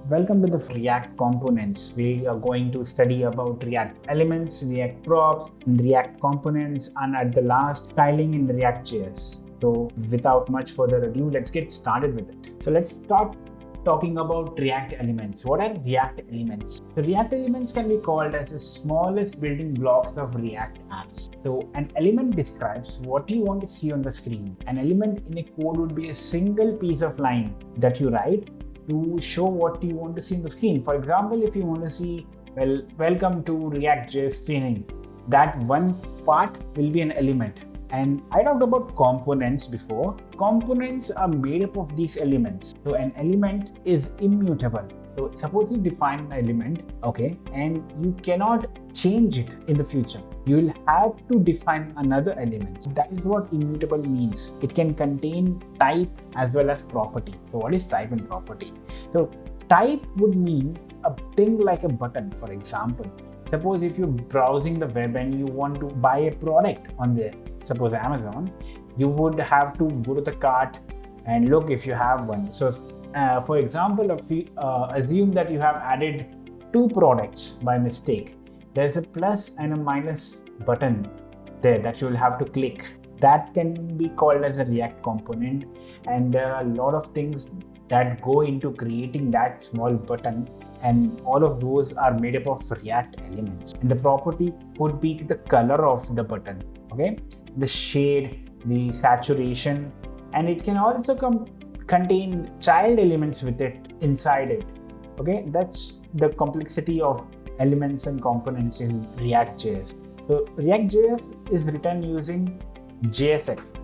Welcome to the React components. We are going to study about React elements, React props, and React components, and at the last, styling in ReactJS. So without much further ado, let's get started with it. So let's start talking about React elements. What are React elements? So React elements can be called as the smallest building blocks of React apps. So an element describes what you want to see on the screen. An element in a code would be a single piece of line that you write to show what you want to see on the screen. For example, if you want to see, welcome to ReactJS training, that one part will be an element. And I talked about components before. Components are made up of these elements. So an element is immutable. So suppose you define an element, okay, and you cannot change it in the future. You will have to define another element. So that is what immutable means. It can contain type as well as property. So what is type and property? So type would mean a thing like a button, for example. Suppose if you're browsing the web and you want to buy a product on there, suppose Amazon, you would have to go to the cart and look if you have one. So for example, if you assume that you have added two products by mistake, there's a plus and a minus button there that you will have to click. That can be called as a React component, and there are a lot of things that go into creating that small button, and all of those are made up of React elements. And the property could be the color of the button, okay, the shade, the saturation, and it can also contain child elements with it inside it. Okay, that's the complexity of elements and components in ReactJS. So ReactJS is written using JSX.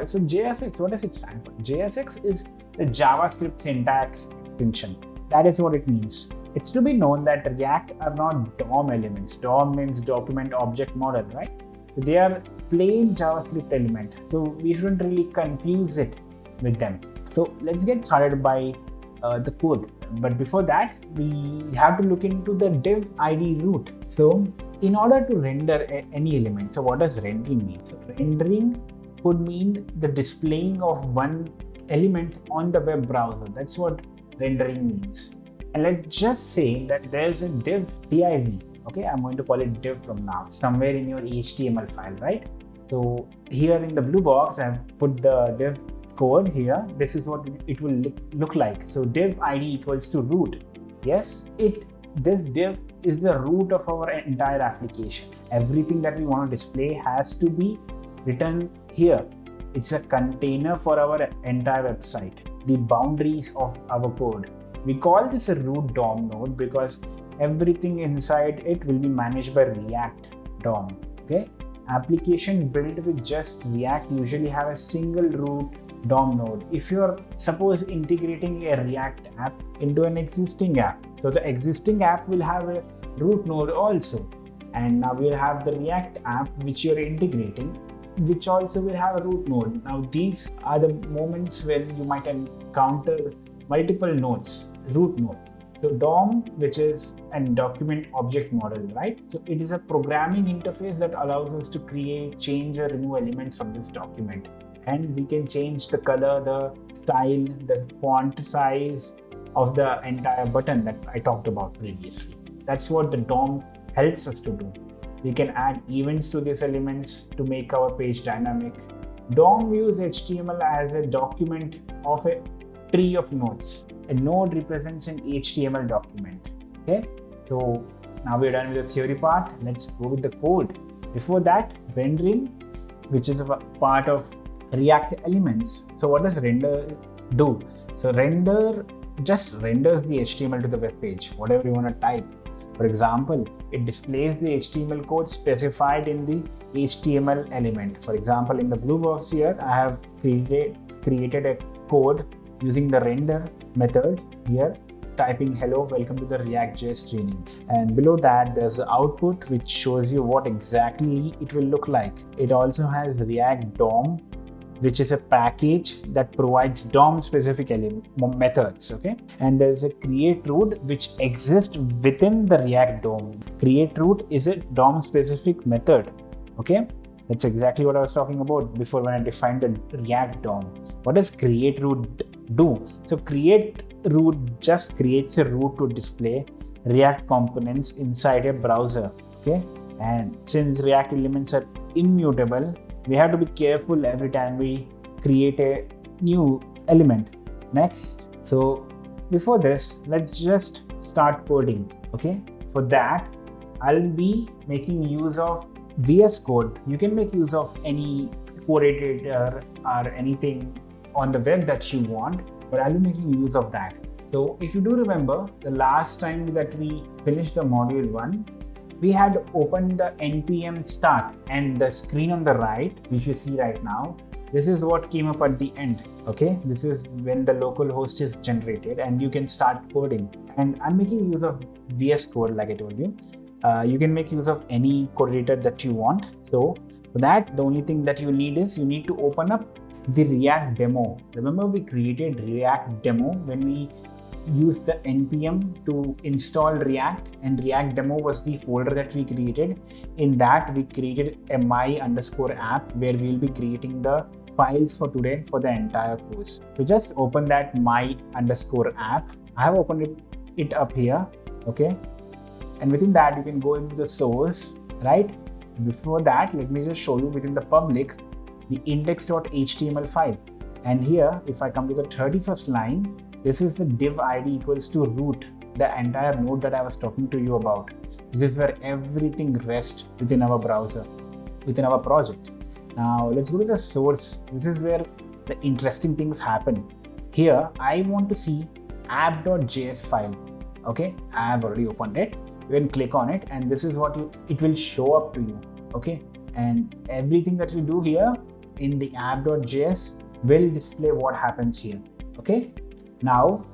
So JSX, what does it stand for? JSX is the JavaScript syntax extension. That is what it means. It's to be known that React are not DOM elements. DOM means document object model, right? They are plain JavaScript element. So we shouldn't really confuse it with them. So let's get started by the code. But before that, we have to look into the div ID root. So in order to render any element, so what does rendering mean? So rendering could mean the displaying of one element on the web browser. That's what rendering means. And let's just say that there's a div. Okay, I'm going to call it div from now, somewhere in your HTML file, right? So here in the blue box, I've put the div code here. This is what it will look like. So div ID equals to root. Yes, this div is the root of our entire application. Everything that we want to display has to be written here. It's a container for our entire website, the boundaries of our code. We call this a root DOM node because everything inside it will be managed by React DOM. Okay, application built with just React usually have a single root DOM node. If you're suppose integrating a React app into an existing app, so the existing app will have a root node also, and now we'll have the React app which you're integrating, which also will have a root node. Now these are the moments where you might encounter multiple nodes, root nodes. So DOM, which is a document object model, right? So it is a programming interface that allows us to create, change or remove elements from this document. And we can change the color, the style, the font size of the entire button that I talked about previously. That's what the DOM helps us to do. We can add events to these elements to make our page dynamic. DOM views HTML as a document of a tree of nodes. A node represents an HTML document. Okay, so now we're done with the theory part. Let's go with the code. Before that, rendering, which is a part of React elements. So what does render do? So render just renders the HTML to the web page, whatever you want to type. For example, it displays the HTML code specified in the HTML element. For example, in the blue box here, I have created a code using the render method here, typing hello, welcome to the ReactJS training. And below that, there's the output which shows you what exactly it will look like. It also has React DOM, which is a package that provides DOM specific methods. Okay, and there's a create root which exists within the React DOM. Create root is a DOM specific method. Okay, that's exactly what I was talking about before when I defined the React DOM. What does create root do. So create root just creates a root to display React components inside a browser. Okay, and since React elements are immutable, we have to be careful every time we create a new element. Next, so before this, let's just start coding. Okay, for that I'll be making use of VS Code. You can make use of any code editor or anything on the web that you want, but I'll be making use of that. So if you do remember, the last time that we finished the module 1, we had opened the npm start, and the screen on the right, which you see right now, this is what came up at the end. Okay, this is when the local host is generated and you can start coding. And I'm making use of VS Code, like I told you. You can make use of any code editor that you want. So for that, the only thing that you need is you need to open up the React demo. Remember, we created React demo when we used the npm to install React, and React demo was the folder that we created. In that, we created a my_app where we will be creating the files for today for the entire course. So just open that my_app. I have opened it up here. Okay, and within that you can go into the source, right? Before that, let me just show you within the public the index.html file. And here, if I come to the 31st line, this is the div id equals to root, the entire node that I was talking to you about. This is where everything rests within our browser, within our project. Now let's go to the source. This is where the interesting things happen. Here, I want to see app.js file. Okay, I have already opened it. You can click on it, and this is what it will show up to you. Okay, and everything that you do here in the app.js will display what happens here. Okay, now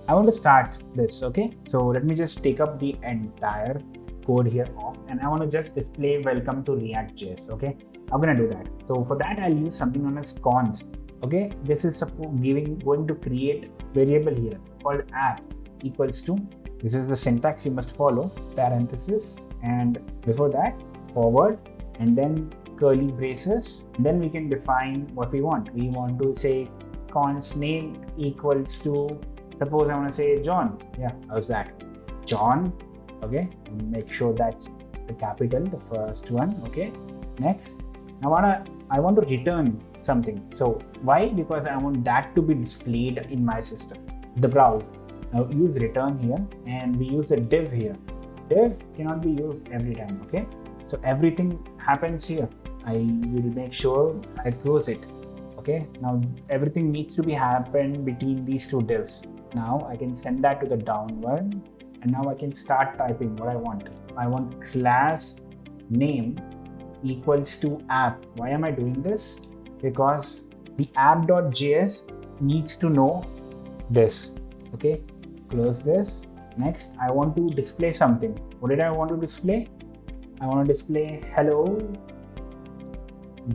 I want to start this. Okay, so let me just take up the entire code here off, and I want to just display welcome to ReactJS. Okay, how can I do that? So for that, I'll use something known as cons. Okay, this is going to create variable here called app equals to, this is the syntax you must follow, parenthesis, and before that forward, and then curly braces. Then we can define what we want. We want to say cons name equals to, suppose I want to say John. Yeah, how's that? John. Okay, make sure that's the capital, the first one. Okay, next, I want to return something. So why? Because I want that to be displayed in my system, the browser. Now use return here, and we use the div here. Div cannot be used every time. Okay, so everything happens here. I will make sure I close it. Okay, now everything needs to be happen between these two divs. Now I can send that to the downward, and now I can start typing what I want. I want class name equals to app. Why am I doing this? Because the app.js needs to know this. Okay, close this. Next, I want to display something. What did I want to display? I want to display hello,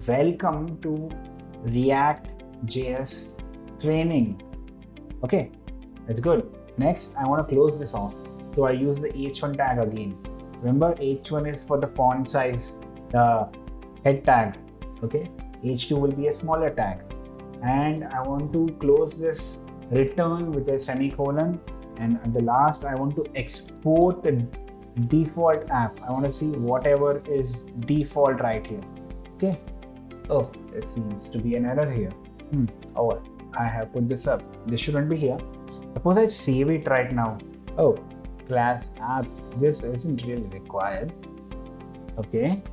welcome to ReactJS training. Okay, that's good. Next, I want to close this off. So I use the h1 tag again. Remember, h1 is for the font size, the head tag. Okay, h2 will be a smaller tag. And I want to close this return with a semicolon. And at the last, I want to export the default app. I want to see whatever is default right here. Okay. Oh, there seems to be an error here. Oh, I have put this up. This shouldn't be here. Suppose I save it right now. Oh, class app. This isn't really required. Okay.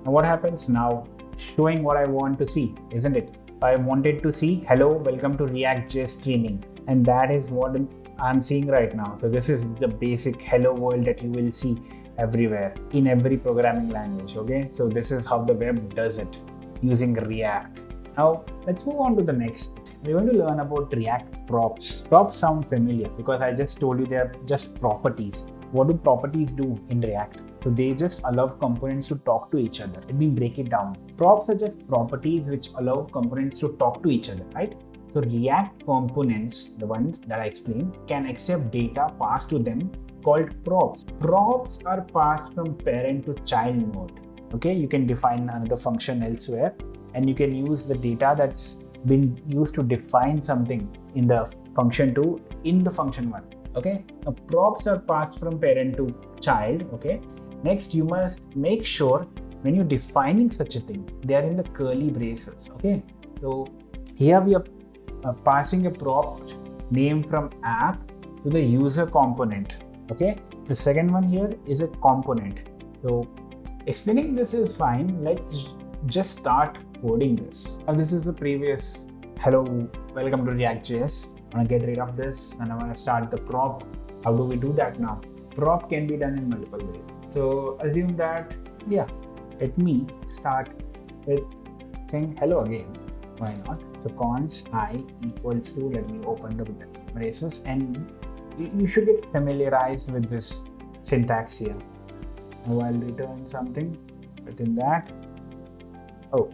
Now what happens now? Showing what I want to see, isn't it? I wanted to see hello, welcome to ReactJS training, and that is what I'm seeing right now. So this is the basic hello world that you will see everywhere in every programming language. Okay, so this is how the web does it using React. Now let's move on to the next. We're going to learn about React props. Props sound familiar because I just told you they are just properties. What do properties do in React? So they just allow components to talk to each other. Let me break it down. Props are just properties which allow components to talk to each other, right? So React components, the ones that I explained, can accept data passed to them called props. Props are passed from parent to child mode. Okay, you can define another function elsewhere, and you can use the data that's been used to define something in the function 2 in the function 1. Okay, now props are passed from parent to child. Okay, next you must make sure when you're defining such a thing, they are in the curly braces. Okay, so here we are passing a prop name from app to the user component. Okay, the second one here is a component. So explaining this is fine. Let's just start coding this. Now this is the previous hello, welcome to ReactJS. I want to get rid of this and I want to start the prop. How do we do that now? Prop can be done in multiple ways. So assume that, yeah, let me start with saying hello again. Why not? So const I equals to, let me open the braces, and you should get familiarized with this syntax here. Now I'll return something within that. Oh,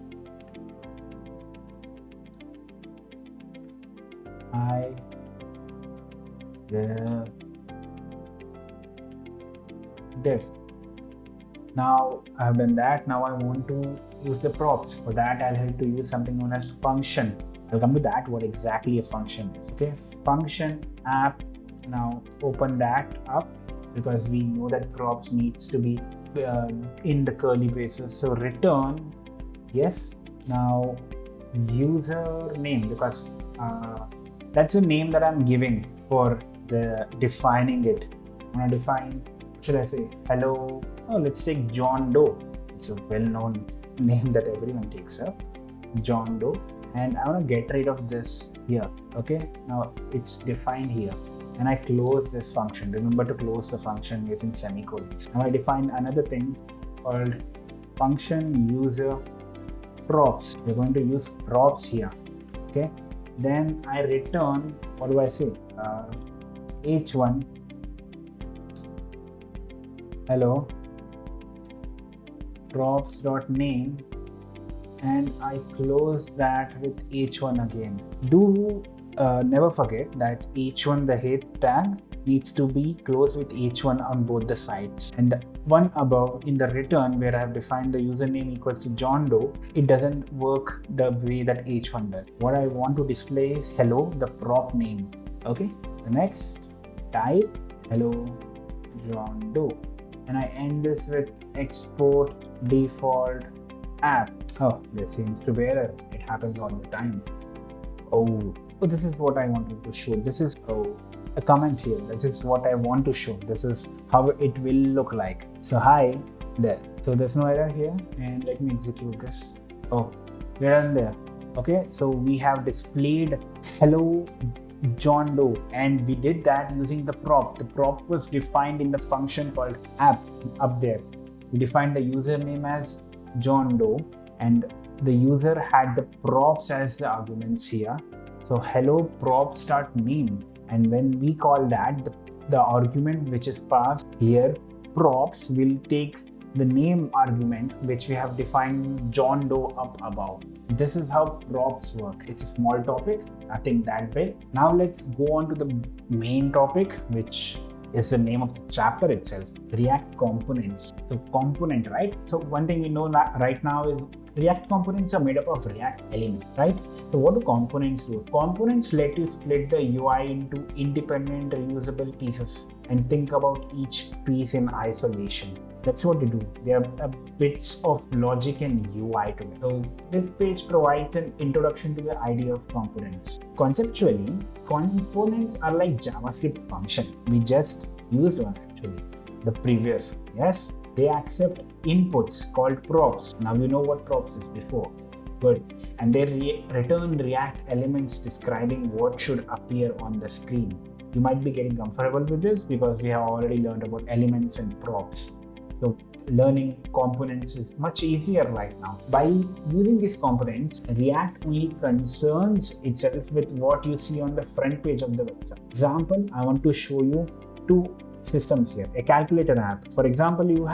the div. Now I have done that. Now I want to use the props. For that, I'll have to use something known as function. I'll come to that, what exactly a function is. Okay, function app. Now open that up because we know that props needs to be in the curly braces. So return yes. Now user name, because that's the name that I'm giving for the defining it. I'm gonna define, should I say hello? Oh, let's take John Doe. It's a well-known name that everyone takes up, John Doe. And I want to get rid of this here. Okay, now it's defined here, and I close this function. Remember to close the function using semicolons. Now I define another thing called function user props. We're going to use props here. Okay, then I return, what do I say? H1 hello props.name, and I close that with h1 again. Do never forget that h1, the head tag, needs to be closed with h1 on both the sides. And the one above in the return, where I have defined the username equals to John Doe, it doesn't work the way that h1 does. What I want to display is hello, the prop name. Okay, the next type hello John Doe, and I end this with export default app. Oh, there seems to be error. It happens all the time. Oh, this is what I wanted to show. This is a comment here. This is what I want to show. This is how it will look like. So hi there. So there's no error here, and let me execute this. Oh, we're done there. Okay, so we have displayed hello John Doe, and we did that using the prop. The prop was defined in the function called app up there. We defined the username as John Doe, and the user had the props as the arguments here. So hello props start name, and when we call that, the argument which is passed here, props, will take the name argument which we have defined John Doe up above. This is how props work. It's a small topic, nothing that big. Now let's go on to the main topic, which is the name of the chapter itself, React components. So component, right? So one thing we know right now is React components are made up of React elements, right? So what do components do? Components let you split the UI into independent reusable pieces and think about each piece in isolation. That's what they do. They are bits of logic and UI to it. So this page provides an introduction to the idea of components. Conceptually, components are like JavaScript function. We just used one actually, the previous. Yes, they accept inputs called props. Now you know what props is before. Good. And they return React elements describing what should appear on the screen. You might be getting comfortable with this because we have already learned about elements and props. So learning components is much easier right now. By using these components, React only concerns itself with what you see on the front page of the website. Example, I want to show you two systems here. A calculator app. For example, you